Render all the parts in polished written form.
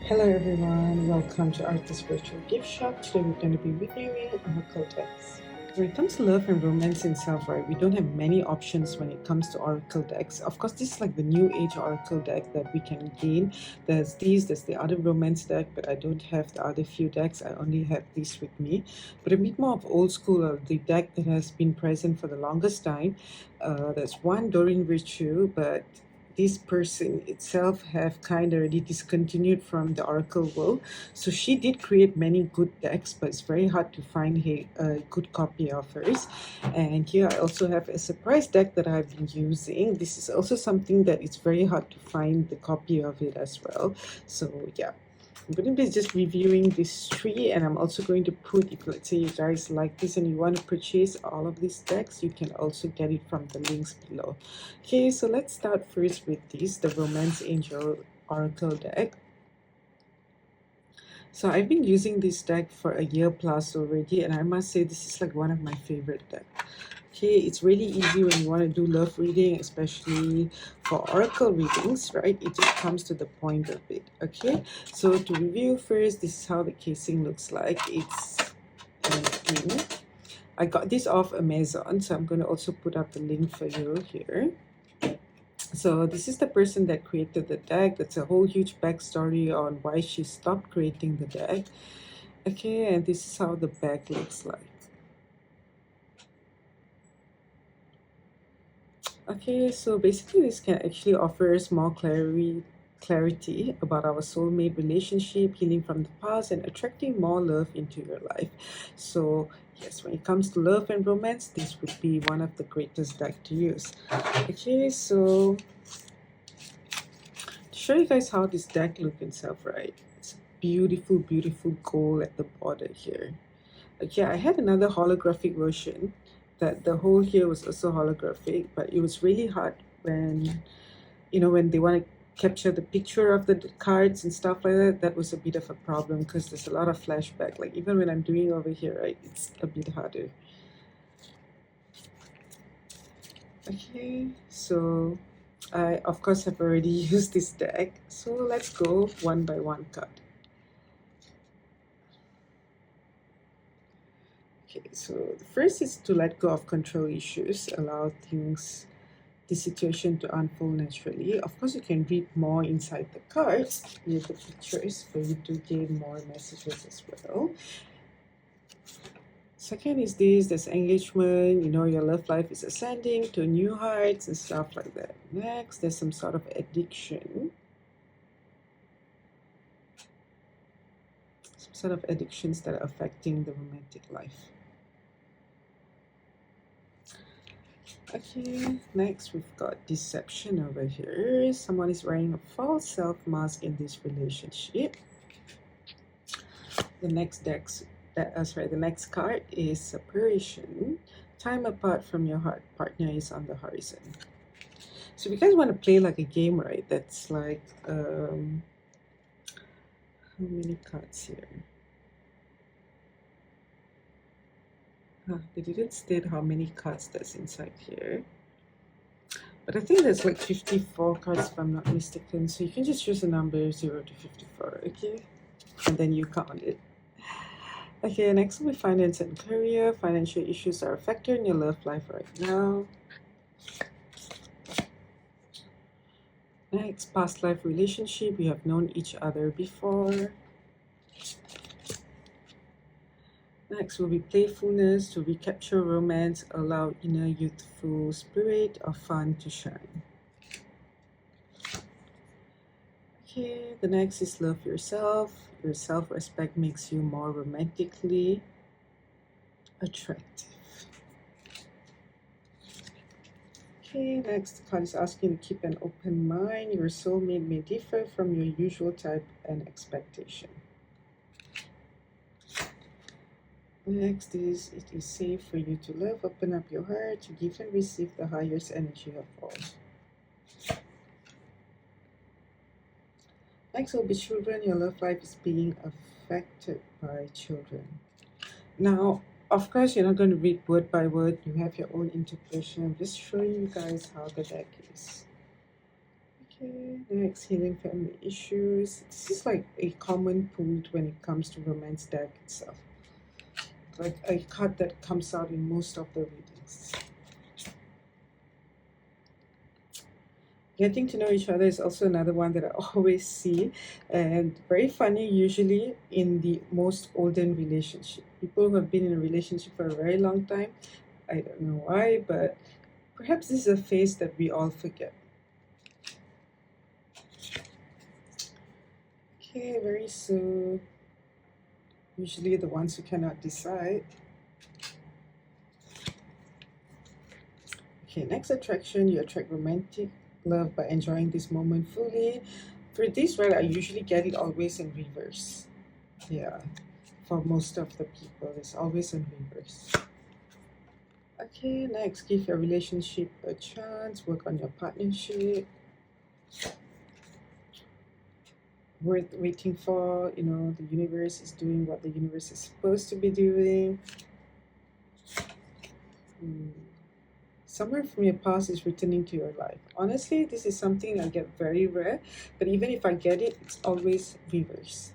Hello everyone, welcome to Artist Virtual Gift Shop. Today we're going to be reviewing Oracle decks. When it comes to love and romance in itself, right, we don't have many options when it comes to Oracle decks. Of course, this is like the new age Oracle deck that we can gain. There's the other romance deck, but I don't have the other few decks. I only have these with me. But a bit more of old school, the deck that has been present for the longest time. There's one Doreen Virtue, but this person itself have kind of already discontinued from the Oracle world. So she did create many good decks, but it's very hard to find a good copy of hers. And here I also have a surprise deck that I've been using. This is also something that it's very hard to find the copy of it as well. So yeah. I'm going to be just reviewing these three, and I'm also going to put, if let's say you guys like this and you want to purchase all of these decks, you can also get it from the links below. Okay, so let's start first with this, the Romance Angel Oracle deck. So I've been using this deck for a year plus already, and I must say this is like one of my favorite decks. Okay, it's really easy when you want to do love reading, especially for oracle readings, right? It just comes to the point of it. Okay, so to review first, this is how the casing looks like. It's in. I got this off Amazon, so I'm going to also put up the link for you here. So this is the person that created the deck. That's a whole huge backstory on why she stopped creating the deck. Okay, and this is how the back looks like. Okay, so basically this can actually offer us more clarity about our soulmate relationship, healing from the past, and attracting more love into your life. So yes, when it comes to love and romance, this would be one of the greatest deck to use. Okay, so to show you guys how this deck looks itself, right? It's beautiful, beautiful gold at the border here. Okay, I had another holographic version that the whole here was also holographic, but it was really hard when, when they want to capture the picture of the cards and stuff like that. That was a bit of a problem because there's a lot of flashback. Like even when I'm doing over here, right, it's a bit harder. Okay, so I of course have already used this deck. So let's go one by one card. Okay, so the first is to let go of control issues, allow the situation to unfold naturally. Of course, you can read more inside the cards with the pictures for you to gain more messages as well. Second is there's engagement, your love life is ascending to new heights and stuff like that. Next, there's some sort of addiction. Some sort of addictions that are affecting the romantic life. Okay, next we've got deception over here. Someone is wearing a false self mask in this relationship. The next the next card is separation. Time apart from your heart partner is on the horizon. So if you guys want to play like a game, right? That's like how many cards here? They didn't state how many cards that's inside here. But I think there's like 54 cards if I'm not mistaken. So you can just choose a number 0 to 54, okay? And then you count it. Okay, next will be finance and career. Financial issues are a factor in your love life right now. Next, past life relationship. You have known each other before. Next will be playfulness. To recapture romance, allow inner youthful spirit or fun to shine. Okay, the next is love yourself. Your self-respect makes you more romantically attractive. Okay, next card is asking you to keep an open mind. Your soulmate may differ from your usual type and expectation. Next is it is safe for you to love. Open up your heart to give and receive the highest energy of all. Next will be children. Your love life is being affected by children. Now, of course, you're not going to read word by word. You have your own interpretation. I'm just showing you guys how the deck is. Okay, next, healing family issues. This is like a common pool when it comes to romance deck itself. Like a card that comes out in most of the readings. Getting to know each other is also another one that I always see, and very funny, usually in the most olden relationship. People who have been in a relationship for a very long time, I don't know why, but perhaps this is a phase that we all forget. Okay, very soon. Usually the ones who cannot decide. Okay, next attraction, you attract romantic love by enjoying this moment fully. For this, right, I usually get it always in reverse. Yeah, for most of the people, it's always in reverse. Okay, next, give your relationship a chance, work on your partnership. Worth waiting for, the universe is doing what the universe is supposed to be doing. Hmm. Somewhere from your past is returning to your life. Honestly, this is something I get very rare, but even if I get it, it's always reverse.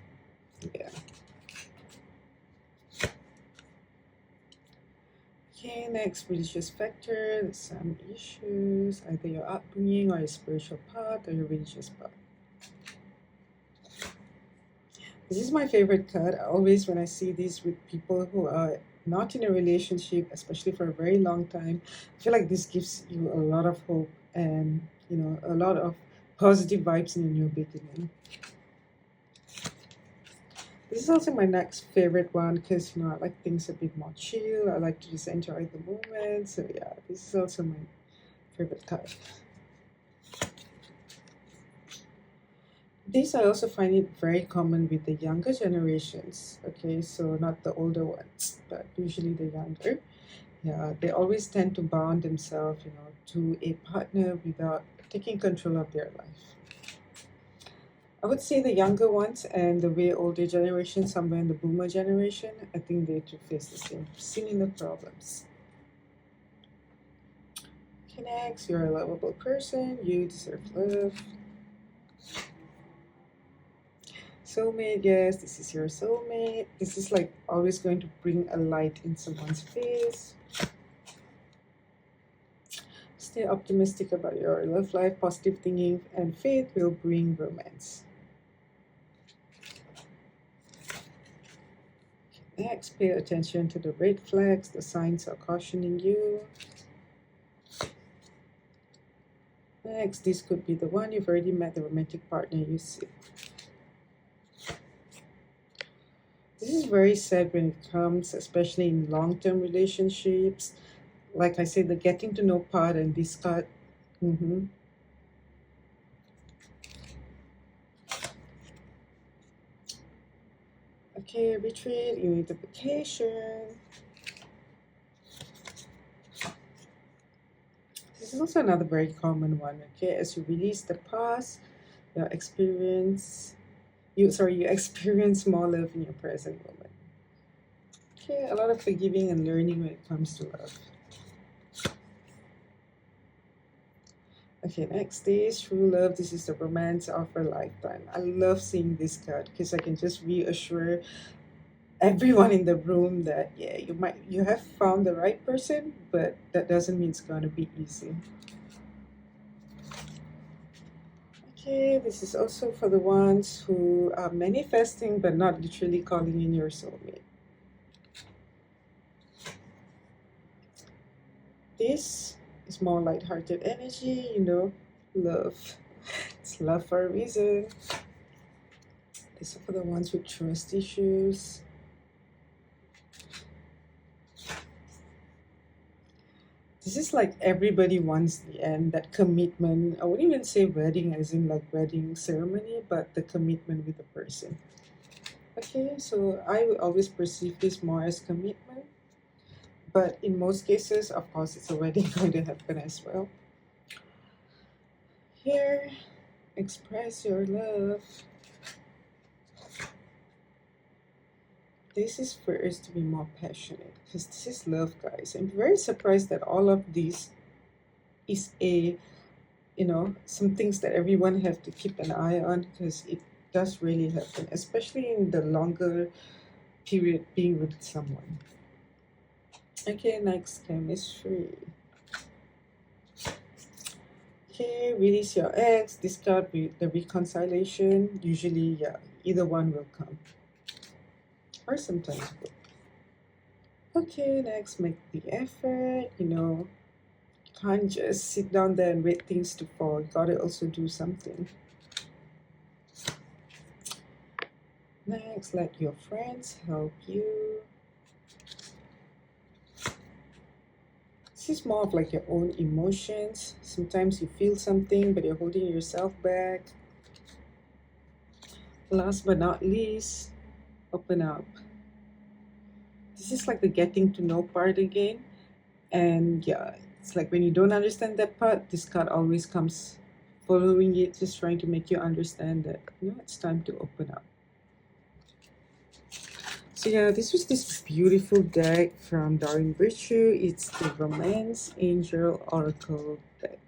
Yeah. Okay, next, religious factor. There's some issues, either your upbringing or your spiritual path or your religious path. This is my favorite card. Always, when I see these with people who are not in a relationship, especially for a very long time, I feel like this gives you a lot of hope and, a lot of positive vibes in a new beginning. This is also my next favorite one because, I like things a bit more chill. I like to just enjoy the moment. So, yeah, this is also my favorite card. This I also find it very common with the younger generations. Okay, so not the older ones, but usually the younger. Yeah, they always tend to bound themselves, to a partner without taking control of their life. I would say the younger ones and the way older generation, somewhere in the boomer generation, I think they too face the same similar problems. Okay, next, you're a lovable person, you deserve love. Soulmate, yes, this is your soulmate. This is like always going to bring a light in someone's face. Stay optimistic about your love life. Positive thinking and faith will bring romance. Next, pay attention to the red flags. The signs are cautioning you. Next, this could be the one you've already met, the romantic partner you see. This is very sad when it comes, especially in long-term relationships. Like I said, the getting to know part and this card. Mm-hmm. Okay, retreat, you need a vacation. This is also another very common one. Okay, as you release the past, your experience, you experience more love in your present moment. Okay, a lot of forgiving and learning when it comes to love. Okay, next is true love. This is the romance of a lifetime. I love seeing this card because I can just reassure everyone in the room that yeah, you have found the right person, but that doesn't mean it's gonna be easy. Okay, this is also for the ones who are manifesting but not literally calling in your soulmate. This is more light-hearted energy, love. It's love for a reason. These are for the ones with trust issues. This is like everybody wants the end, that commitment. I wouldn't even say wedding as in like wedding ceremony, but the commitment with the person. Okay, so I would always perceive this more as commitment. But in most cases, of course, it's a wedding going to happen as well. Here, express your love. This is for us to be more passionate because this is love, guys. I'm very surprised that all of this is a some things that everyone have to keep an eye on, because it does really happen, especially in the longer period being with someone. Okay, next, chemistry. Okay, release your ex, discard the reconciliation. Usually, yeah, either one will come, or sometimes both. Okay, next, make the effort. Can't just sit down there and wait things to fall. You gotta also do something. Next, let your friends help you. This is more of like your own emotions. Sometimes you feel something, but you're holding yourself back. Last but not least, open up. This is like the getting to know part again. And yeah, it's like when you don't understand that part, this card always comes following it, just trying to make you understand that, it's time to open up. So yeah, this was this beautiful deck from Doreen Virtue. It's the Romance Angel Oracle deck.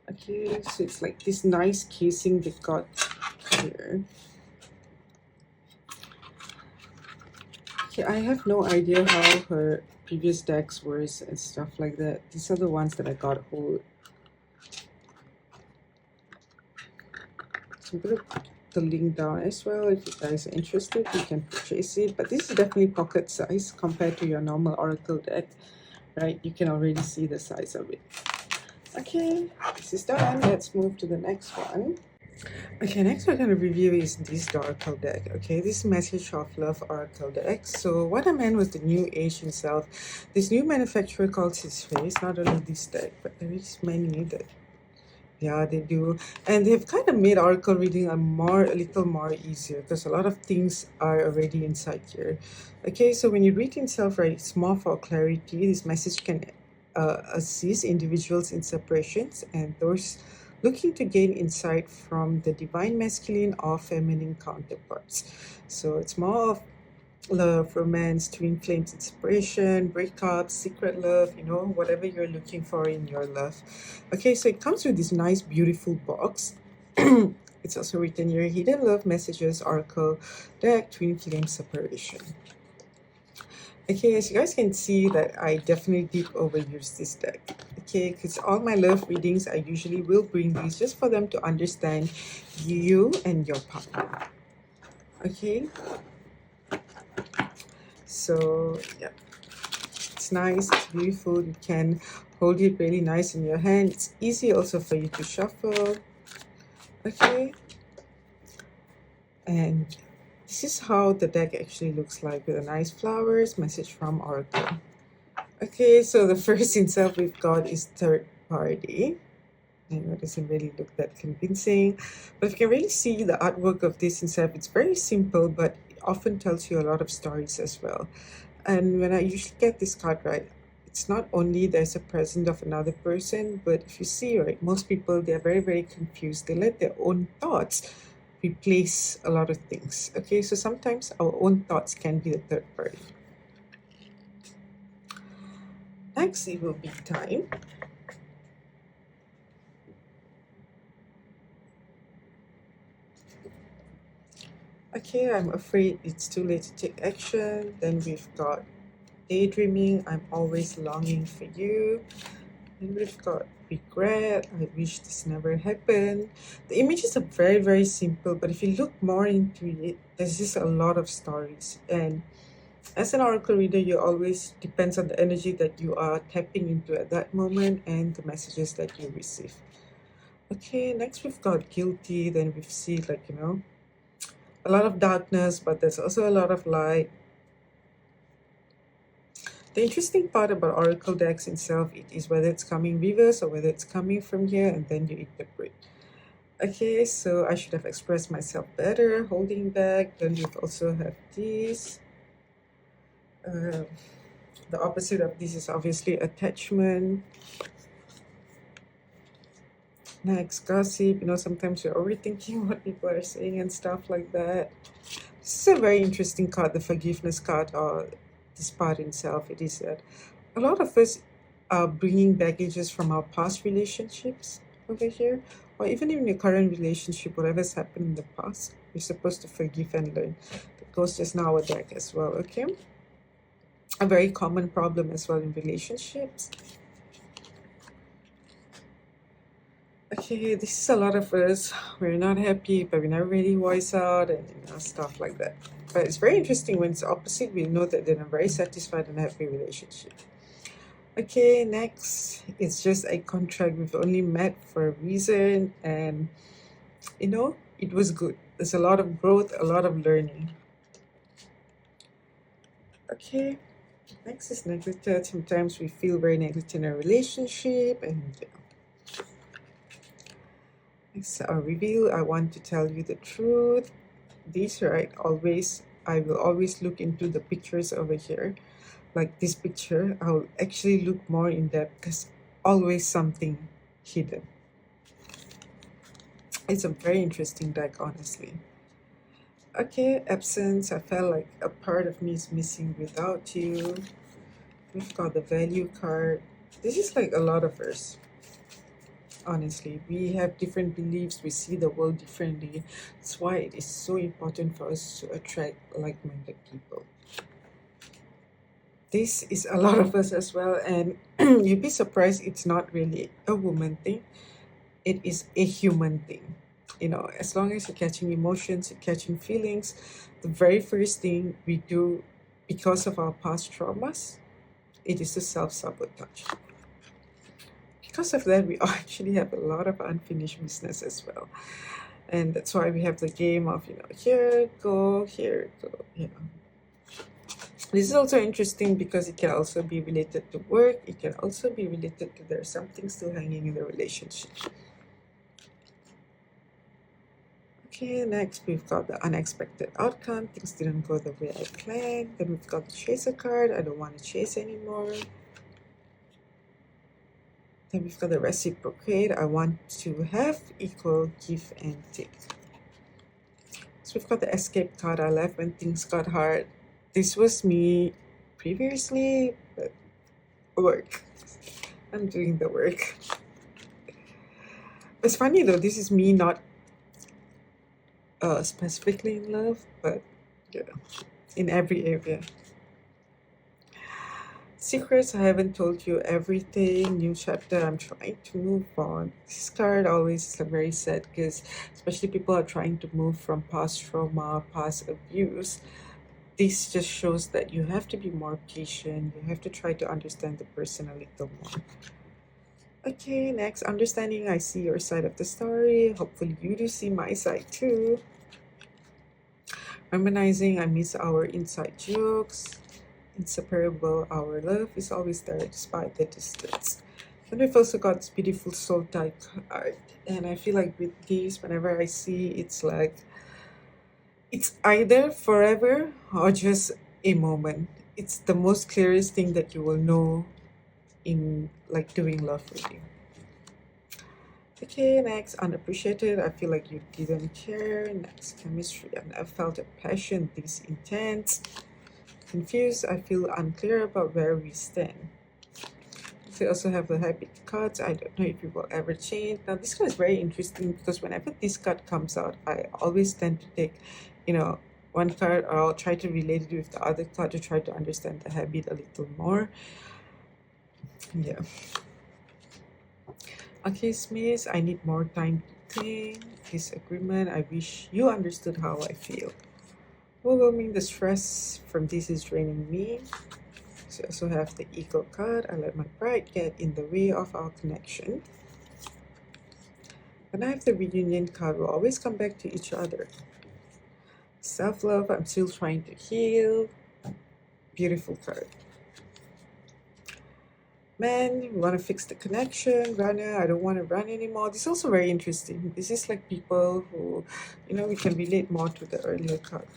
Okay, so it's like this nice casing they got here. Okay, I have no idea how her previous decks were and stuff like that. These are the ones that I got hold. So I'm gonna put the link down as well. If you guys are interested, you can purchase it. But this is definitely pocket size compared to your normal Oracle deck, right? You can already see the size of it. Okay, this is done. Let's move to the next one. Okay, next we're going to review is this Oracle deck. Okay, this Message of Love Oracle deck. So what I meant was the New Age itself. This new manufacturer calls his face, not only this deck, but there is many that, yeah, they do. And they've kind of made Oracle reading a little more easier, because a lot of things are already inside here. Okay, so when you read yourself, right, it's more for clarity. This message can assist individuals in separations and those looking to gain insight from the divine masculine or feminine counterparts. So it's more of love, romance, twin flames, inspiration, breakups, secret love, whatever you're looking for in your love. Okay, so it comes with this nice, beautiful box. It's also written here, hidden love messages, oracle deck, twin flame separation. Okay, as you guys can see that I definitely did overuse this deck. Okay, because all my love readings, I usually will bring these just for them to understand you and your partner. Okay, so yeah, it's nice, it's beautiful. You can hold it really nice in your hand. It's easy also for you to shuffle. Okay, and this is how the deck actually looks like, with a nice flowers, message from Oracle. Okay, so the first itself we've got is third party. It doesn't really look that convincing, but you can really see the artwork of this itself. It's very simple, but it often tells you a lot of stories as well. And when I usually get this card, right, it's not only there's a presence of another person, but if you see, right, most people, they're very, very confused. They let their own thoughts replace a lot of things. Okay, so sometimes our own thoughts can be the third party. Next, it will be time. Okay, I'm afraid it's too late to take action. Then we've got daydreaming, I'm always longing for you. And we've got regret, I wish this never happened. The images are very, very simple, but if you look more into it, there's just a lot of stories. And as an oracle reader, you always depends on the energy that you are tapping into at that moment and the messages that you receive. Okay, next we've got guilty. Then we see, like, a lot of darkness, but there's also a lot of light. The interesting part about oracle decks itself, it is whether it's coming reverse or whether it's coming from here, and then you interpret. Okay, so I should have expressed myself better, holding back. Then you also have this. The opposite of this is obviously attachment. Next, gossip. Sometimes you're overthinking what people are saying and stuff like that. This is a very interesting card, the forgiveness card, or this part itself. It is that a lot of us, bringing baggages from our past relationships over here, or even in your current relationship, whatever's happened in the past, you're supposed to forgive and learn. That goes just now our deck as well, okay? A very common problem as well in relationships. Okay, this is a lot of us. We're not happy, but we never really voice out and stuff like that. But it's very interesting when it's opposite. We know that they're in a very satisfied and happy relationship. Okay, next, it's just a contract we've only met for a reason, and it was good. There's a lot of growth, a lot of learning. Okay, next is neglected. Sometimes we feel very neglected in a relationship, and next, a reveal. I want to tell you the truth. This, right? I will always look into the pictures over here. Like this picture, I'll actually look more in depth because always something hidden. It's a very interesting deck, honestly. Okay, absence. I felt like a part of me is missing without you. We've got the value card. This is like a lot of us. Honestly, we have different beliefs. We see the world differently. That's why it is so important for us to attract like-minded people. This is a lot of us as well, and you'd be surprised it's not really a woman thing. It is a human thing. As long as you're catching emotions, you're catching feelings, the very first thing we do because of our past traumas, it is a self-sabotage. Because of that, we actually have a lot of unfinished business as well. And that's why we have the game of, here, go, This is also interesting because it can also be related to work. It can also be related to there's something still hanging in the relationship. Okay, next we've got the unexpected outcome. Things didn't go the way I planned. Then we've got the chaser card. I don't want to chase anymore. Then we've got the reciprocate. I want to have equal give and take. So we've got the escape card. I left when things got hard. This was me previously, but work. I'm doing the work. It's funny though, this is me not specifically in love, but in every area. Secrets, I haven't told you everything. New chapter, I'm trying to move on. This card always is very sad because especially people are trying to move from past trauma, past abuse. This just shows that you have to be more patient. You have to try to understand the person a little more. Okay, next, understanding. I see your side of the story. Hopefully you do see my side too. Reminiscing, I miss our inside jokes. Inseparable, our love is always there despite the distance. Then we've also got this beautiful soul tie card. And I feel like with these, whenever I see, it's like, it's either forever or just a moment. It's the most clearest thing that you will know in like doing love with you. Okay, next, unappreciated. I feel like you didn't care. Next, chemistry. And I felt a passion this intense. Confused. I feel unclear about where we stand. We also have the habit cards. I don't know if you will ever change. Now, this one is very interesting because whenever this card comes out, I always tend to take, one card, or I'll try to relate it with the other card to try to understand the habit a little more. Yeah. Okay, Smith, I need more time to think. Disagreement, I wish you understood how I feel. Overwhelming, the stress from this is draining me. So I also have the ego card. I let my pride get in the way of our connection. When I have the reunion card, we'll always come back to each other. Self-love, I'm still trying to heal. Beautiful card. Man, we want to fix the connection. Runner, I don't want to run anymore. This is also very interesting. This is like people who, we can relate more to the earlier card.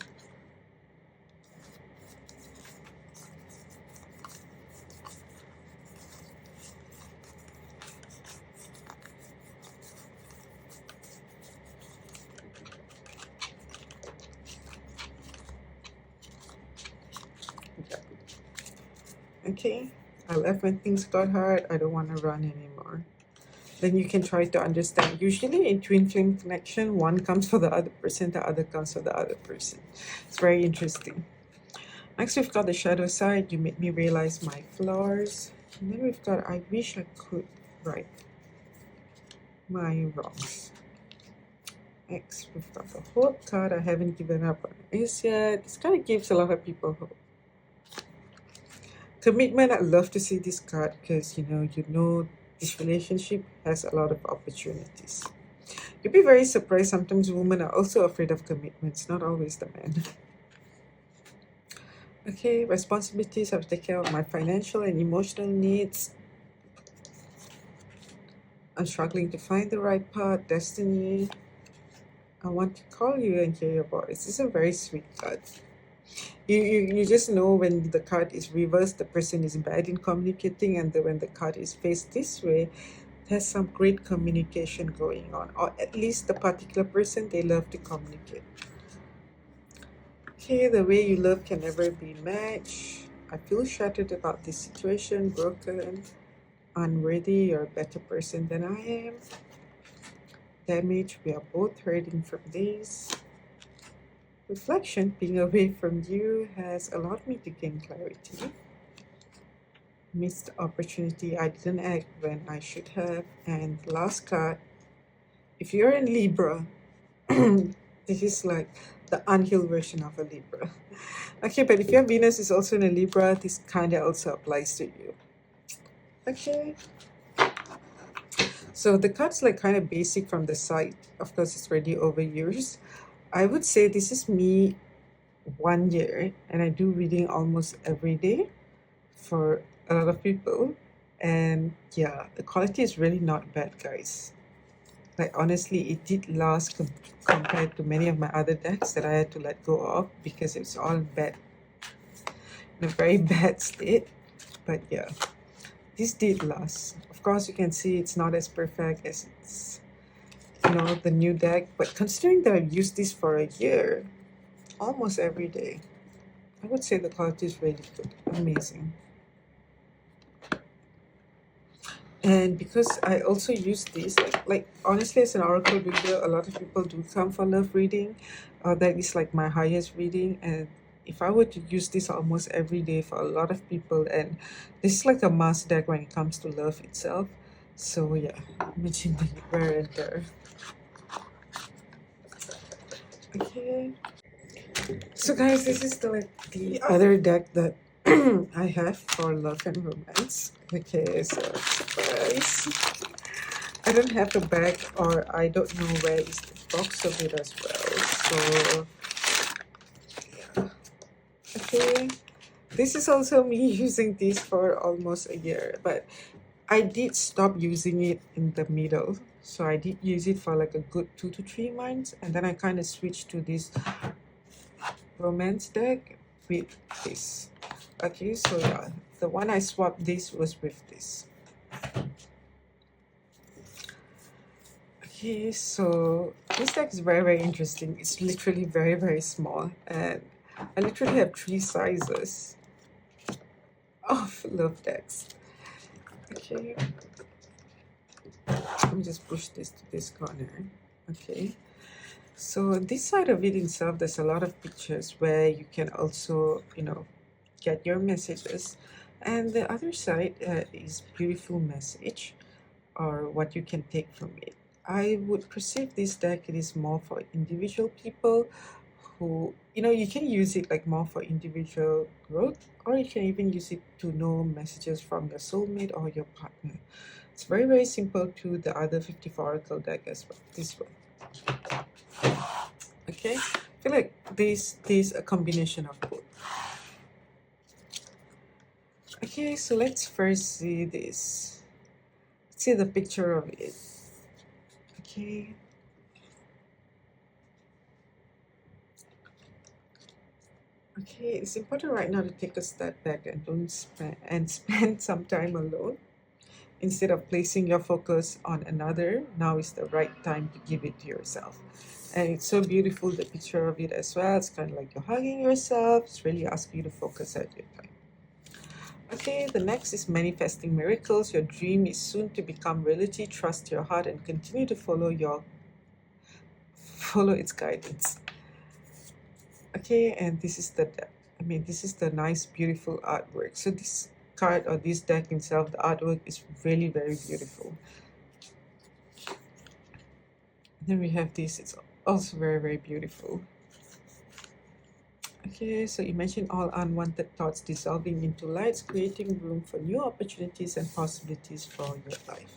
Okay. I left when things got hard. I don't want to run anymore. Then you can try to understand. Usually in twin flame connection, one comes for the other person, the other comes for the other person. It's very interesting. Next, we've got the shadow side. You made me realize my flaws. And then we've got, I wish I could write my wrongs. Next, we've got the hope card. I haven't given up on this yet. This kind of gives a lot of people hope. Commitment, I love to see this card because you know this relationship has a lot of opportunities. You'd be very surprised. Sometimes women are also afraid of commitments, not always the men. Okay, responsibilities. I have to take care of my financial and emotional needs. I'm struggling to find the right path. Destiny. I want to call you and hear your voice. This is a very sweet card. You just know when the card is reversed, the person is bad in communicating, and when the card is faced this way, there's some great communication going on, or at least the particular person, they love to communicate. Okay, the way you love can never be matched. I feel shattered about this situation, broken, unworthy. You're a better person than I am. Damage, we are both hurting from this. Reflection, being away from you has allowed me to gain clarity. Missed opportunity, I didn't act when I should have. And last card, if you're in Libra, this is like the unhealed version of a Libra. Okay, but if your Venus is also in a Libra, this kind of also applies to you. Okay. So the card's like kind of basic from the side. Of course, it's already overused. I would say this is me 1 year, and I do reading almost every day for a lot of people. And yeah, the quality is really not bad, guys. Like honestly, it did last compared to many of my other decks that I had to let go of because it's all bad, in a very bad state. But yeah, this did last. Of course, you can see it's not as perfect as it's, the new deck. But considering that I've used this for a year, almost every day, I would say the quality is really good, amazing. And because I also use this, like honestly, as an oracle reader, a lot of people do come for love reading. That is like my highest reading, and if I were to use this almost every day for a lot of people, and this is like a must deck when it comes to love itself. So yeah, imagine the wear and tear. Okay. So guys, this is the other deck that I have for love and romance. Okay, so surprise. I don't have the bag, or I don't know where is the box of it as well. So yeah. Okay. This is also me using this for almost a year, but I did stop using it in the middle. So I did use it for like a good 2 to 3 months, and then I kind of switched to this romance deck with this. Okay, so yeah, the one I swapped this was with this. Okay, so this deck is very, very interesting. It's literally very, very small, and I literally have 3 sizes of love decks. Okay, let me just push this to this corner. Okay, so this side of it itself, there's a lot of pictures where you can also, get your messages, and the other side is beautiful message or what you can take from it. I would perceive this deck, it is more for individual people who, you can use it like more for individual growth, or you can even use it to know messages from your soulmate or your partner. It's very, very simple to the other 54 Oracle deck as well, this one. Okay, I feel like this is a combination of both. Okay, so let's first see this. Let's see the picture of it. Okay. Okay, it's important right now to take a step back and don't spend some time alone. Instead of placing your focus on another, now is the right time to give it to yourself. And it's so beautiful, the picture of it as well. It's kind of like you're hugging yourself. It's really asking you to focus at your time. Okay, the next is manifesting miracles. Your dream is soon to become reality. Trust your heart and continue to follow its guidance. Okay, and this is this is the nice, beautiful artwork. So this card or this deck itself, the artwork is really very beautiful. Then we have this, it's also very, very beautiful. Okay, so imagine all unwanted thoughts dissolving into lights, creating room for new opportunities and possibilities for your life.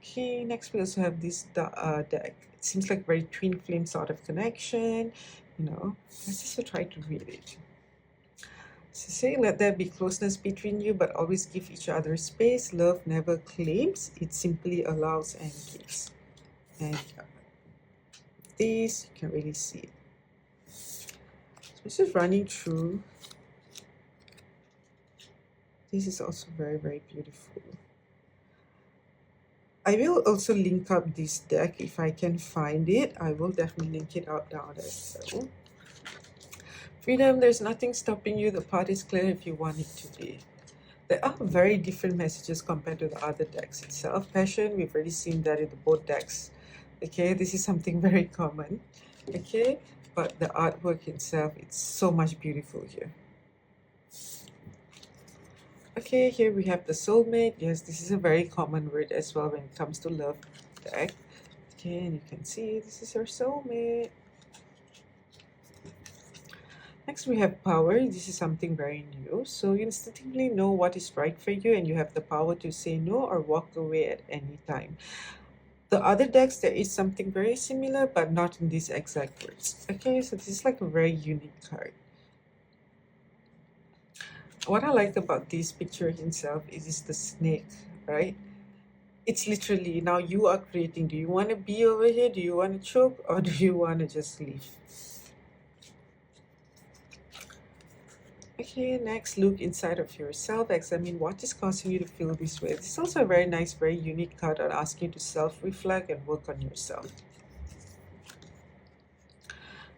Okay, next we also have this deck. It seems like very twin flame sort of connection. Let's just try to read it. So saying let there be closeness between you, but always give each other space. Love never claims, it simply allows and gives. And this, you can really see it. So this is running through. This is also very, very beautiful. I will also link up this deck if I can find it. I will definitely link it out down there. So, freedom, there's nothing stopping you. The path is clear if you want it to be. There are very different messages compared to the other decks itself. Passion, we've already seen that in the both decks. Okay, this is something very common. Okay, but the artwork itself, it's so much beautiful here. Okay, here we have the soulmate. Yes, this is a very common word as well when it comes to love deck. Okay, and you can see this is your soulmate. Next, we have power. This is something very new. So you instinctively know what is right for you and you have the power to say no or walk away at any time. The other decks, there is something very similar, but not in these exact words. Okay, so this is like a very unique card. What I like about this picture itself is the snake, right? It's literally now you are creating. Do you want to be over here? Do you want to choke? Or do you want to just leave? Okay, next, look inside of yourself. Examine what is causing you to feel this way. This is also a very nice, very unique card that asks you to self-reflect and work on yourself.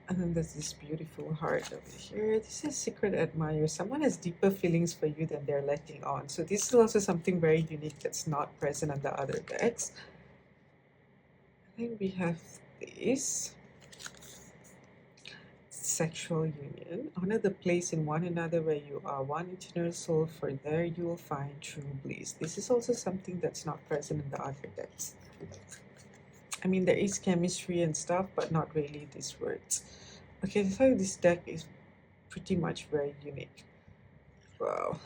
And then there's this beautiful heart over here. This is secret admirer. Someone has deeper feelings for you than they're letting on. So this is also something very unique that's not present on the other decks. Then we have this. Sexual union. Honor the place in one another where you are one eternal soul, for there you will find true bliss. This is also something that's not present in the other decks. I mean, there is chemistry and stuff, but not really these words. Okay, so this deck is pretty much very unique. Wow.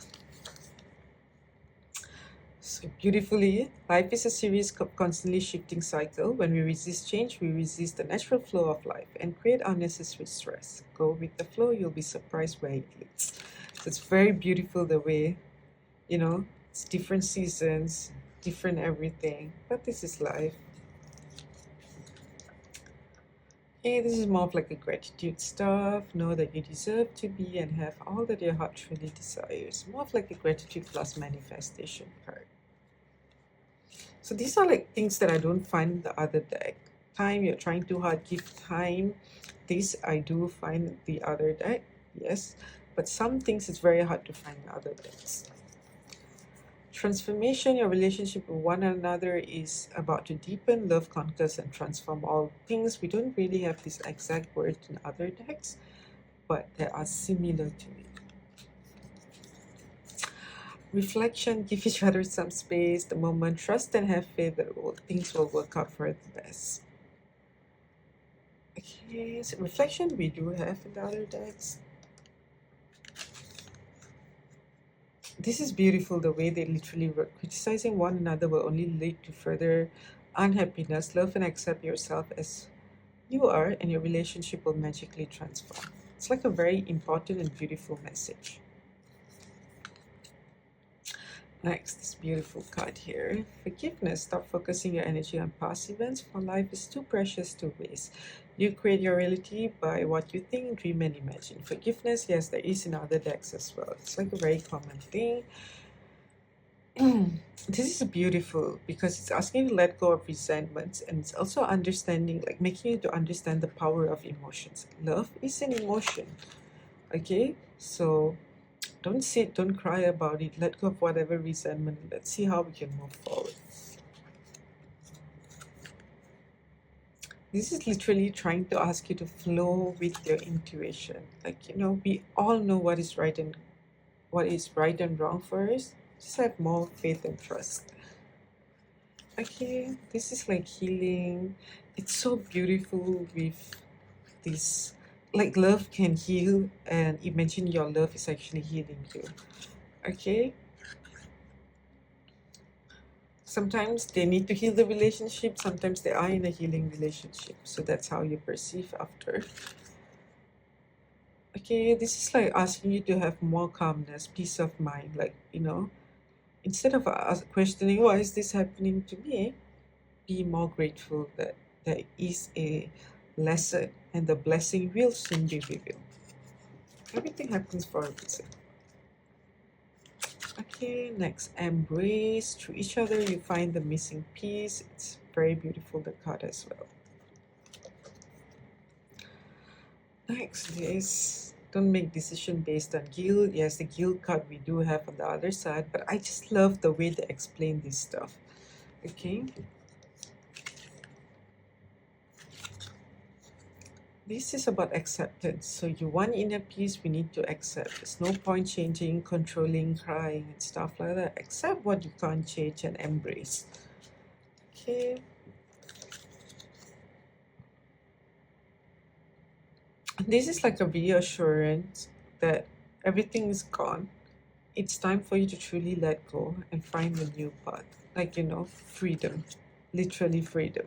So beautifully, life is a series of constantly shifting cycle. When we resist change, we resist the natural flow of life and create unnecessary stress. Go with the flow, you'll be surprised where it leads. So it's very beautiful the way, it's different seasons, different everything, but this is life. Okay, this is more of like a gratitude stuff. Know that you deserve to be and have all that your heart truly desires. More of like a gratitude plus manifestation card. So these are like things that I don't find in the other deck. Time, you're trying too hard, give time. This I do find in the other deck, yes. But some things it's very hard to find in other decks. Transformation, your relationship with one another is about to deepen. Love conquers and transform all things. We don't really have this exact word in other decks, but they are similar to it. Reflection, give each other some space, the moment, trust and have faith that things will work out for the best. Okay, so reflection we do have in the other decks. This is beautiful, the way they literally wrote, criticizing one another will only lead to further unhappiness. Love and accept yourself as you are and your relationship will magically transform. It's like a very important and beautiful message. Next, this beautiful card here. Forgiveness. Stop focusing your energy on past events, for life is too precious to waste. You create your reality by what you think, dream, and imagine. Forgiveness, yes, there is in other decks as well. It's like a very common thing. This is beautiful because it's asking you to let go of resentments, and it's also understanding, like making you to understand the power of emotions. Love is an emotion. Okay, so Don't sit, don't cry about it. Let go of whatever resentment. Let's see how we can move forward. This is literally trying to ask you to flow with your intuition. Like, we all know what is right and wrong for us. Just have more faith and trust. Okay, this is like healing. It's so beautiful with this. Like, love can heal, and imagine your love is actually healing you. Okay, sometimes they need to heal the relationship, sometimes they are in a healing relationship, so that's how you perceive after. Okay, this is like asking you to have more calmness, peace of mind. Like, instead of questioning why is this happening to me, be more grateful that there is a lesson and the blessing will soon be revealed. Everything happens for a reason. Okay, next, embrace. Through each other you find the missing piece. It's very beautiful, the card as well. Next is, don't make decision based on guilt. Yes, the guilt card we do have on the other side, but I just love the way they explain this stuff. Okay, this is about acceptance. So you want inner peace, we need to accept. There's no point changing, controlling, crying, and stuff like that. Accept what you can't change and embrace. Okay. This is like a reassurance that everything is gone. It's time for you to truly let go and find a new path. Like, freedom. Literally freedom.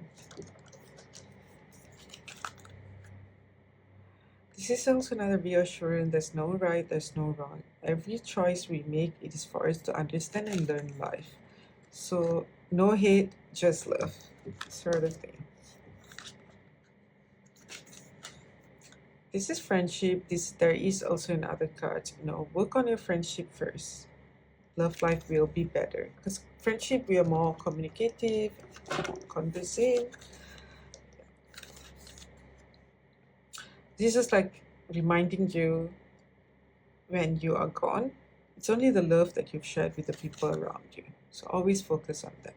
This is also another reassurance. There's no right, there's no wrong. Every choice we make, it is for us to understand and learn life. So no hate, just love, sort of thing. This is friendship. There is also another card. Work on your friendship first. Love life will be better. Because friendship, we are more communicative, conversing. This is like reminding you when you are gone, it's only the love that you've shared with the people around you. So always focus on that.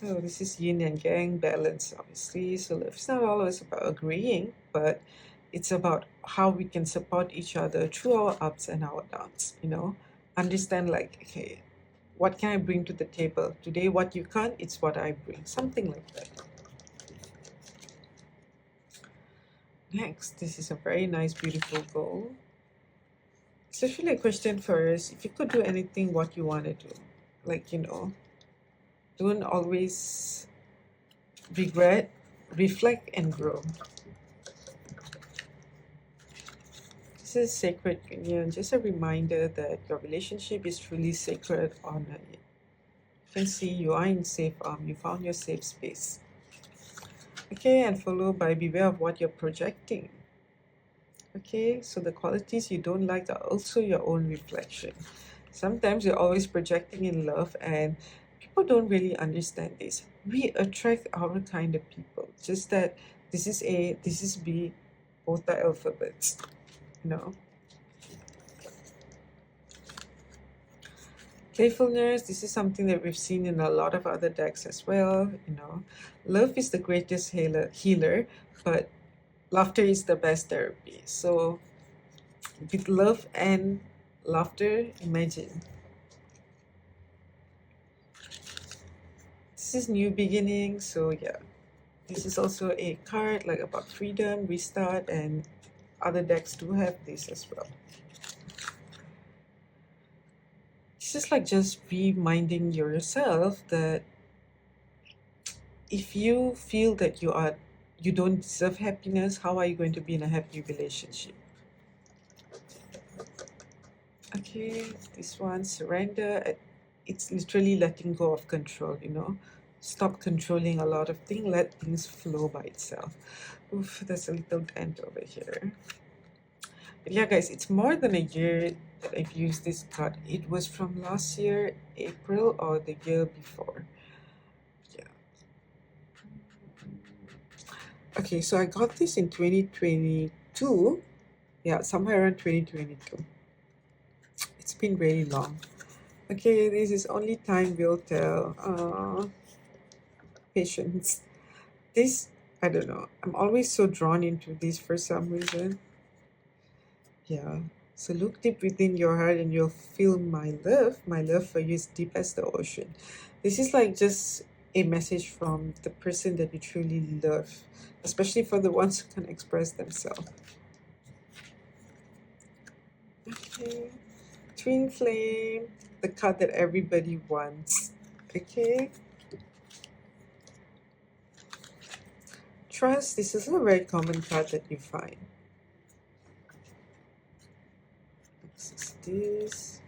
Oh, this is yin and yang balance, obviously. So it's not always about agreeing, but it's about how we can support each other through our ups and our downs. Understand, like, okay, what can I bring to the table today? What you can't, it's what I bring. Something like that. Next, this is a very nice, beautiful goal. It's actually a question for us. If you could do anything, what you want to do? Like, don't always regret, reflect, and grow. This is sacred union, just a reminder that your relationship is truly sacred. Honor it. You can see you are in safe arm. You found your safe space. Okay, and followed by beware of what you're projecting. Okay, so the qualities you don't like are also your own reflection. Sometimes you're always projecting in love, and people don't really understand this. We attract our kind of people. Just that this is A, this is B, both are alphabets. Playfulness, this is something that we've seen in a lot of other decks as well. Love is the greatest healer, but laughter is the best therapy. So with love and laughter, imagine. This is new beginning, so yeah. This is also a card like about freedom, restart, and other decks do have this as well. This is like just reminding yourself that if you feel that you don't deserve happiness, how are you going to be in a happy relationship? Okay, this one, surrender. It's literally letting go of control, Stop controlling a lot of things, let things flow by itself. Oof, there's a little dent over here. But yeah, guys, it's more than a year that I've used this card. It was from last year, April, or the year before. Yeah. Okay, so I got this in 2022. Yeah, somewhere around 2022. It's been really long. Okay, this is only time will tell. Patience. This, I don't know. I'm always so drawn into this for some reason. Yeah. So look deep within your heart and you'll feel my love. My love for you is deep as the ocean. This is like just a message from the person that you truly love, especially for the ones who can express themselves. Okay. Twin flame, the card that everybody wants. Okay. Trust, this is a very common card that you find. This is this.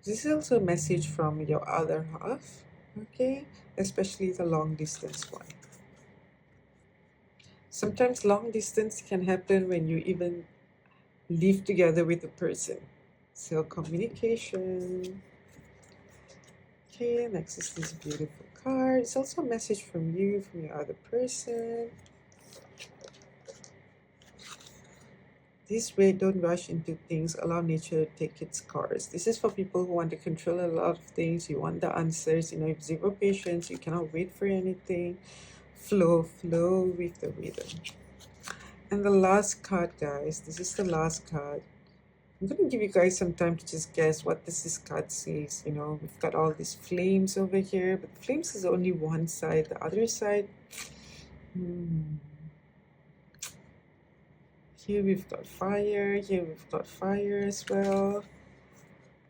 This is also a message from your other half, okay? Especially the long distance one. Sometimes long distance can happen when you even live together with a person. So communication. Okay, next is this beautiful card. It's also a message from you, from your other person. This way, don't rush into things. Allow nature to take its course. This is for people who want to control a lot of things. You want the answers. You know, you have zero patience. You cannot wait for anything. Flow with the rhythm. And the last card, guys. This is the last card. I'm going to give you guys some time to just guess what this card says. You know, we've got all these flames over here, but the flames is only one side. The other side, here we've got fire. Here we've got fire as well.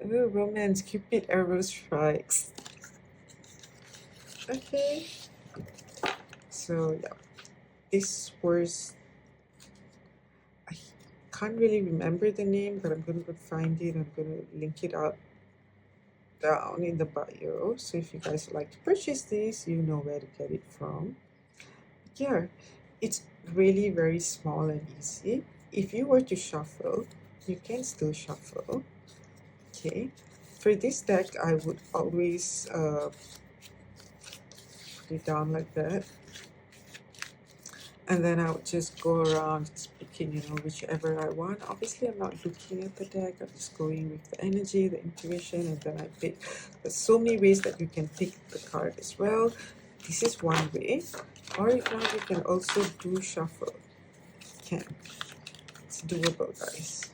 Ooh, romance, Cupid arrow strikes. Okay. So yeah, this was, I can't really remember the name, but I'm gonna go find it. I'm gonna link it up down in the bio. So if you guys would like to purchase this, you know where to get it from. Yeah, it's really very small and easy. If you were to shuffle, you can still shuffle. Okay, for this deck, I would always put it down like that. And then I would just go around just picking, you know, whichever I want. Obviously, I'm not looking at the deck. I'm just going with the energy, the intuition, and then I pick. There's so many ways that you can pick the card as well. This is one way. Or if not, you can also do shuffle. You can. It's doable, guys.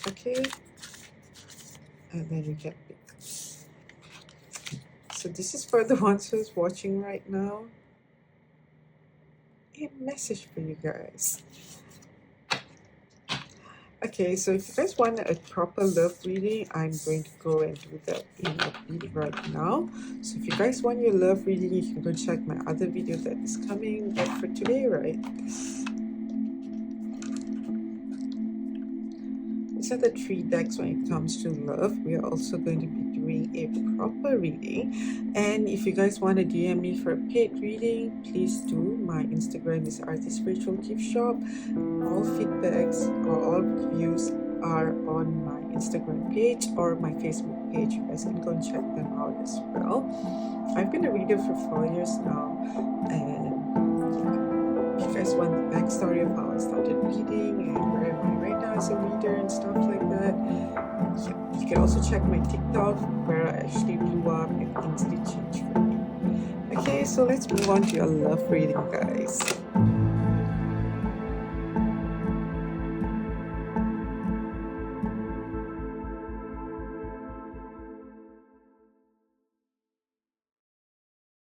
Okay. And then you can pick. So this is for the ones who's watching right now. A message for you guys. Okay, so if you guys want a proper love reading, I'm going to go and do that in a bit right now. So if you guys want your love reading, you can go check my other video that is coming. But for today, right, these are the 3 decks when it comes to love. We are also going to be doing a proper reading. And if you guys want to DM me for a paid reading, please do. My Instagram is Artist Virtual Gift Shop. All feedbacks or all reviews are on my Instagram page or my Facebook page. You guys can go and check them out as well. I've been a reader for 4 years now, and if you guys want the backstory of how I started reading and where am I right now as a reader and stuff like that, you can also check my TikTok where I actually blew up and things did change for me. Okay, so let's move on to your love reading, guys.